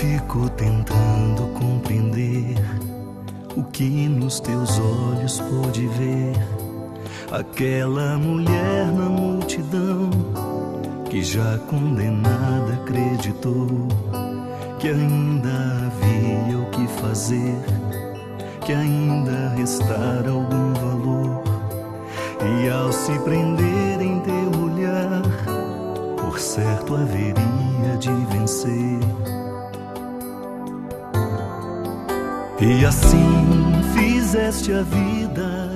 Fico tentando compreender o que nos teus olhos pôde ver. Aquela mulher na multidão que já condenada acreditou que ainda havia o que fazer, que ainda restara algum valor. E ao se prender em teu olhar, por certo haveria de vencer. E assim fizeste a vida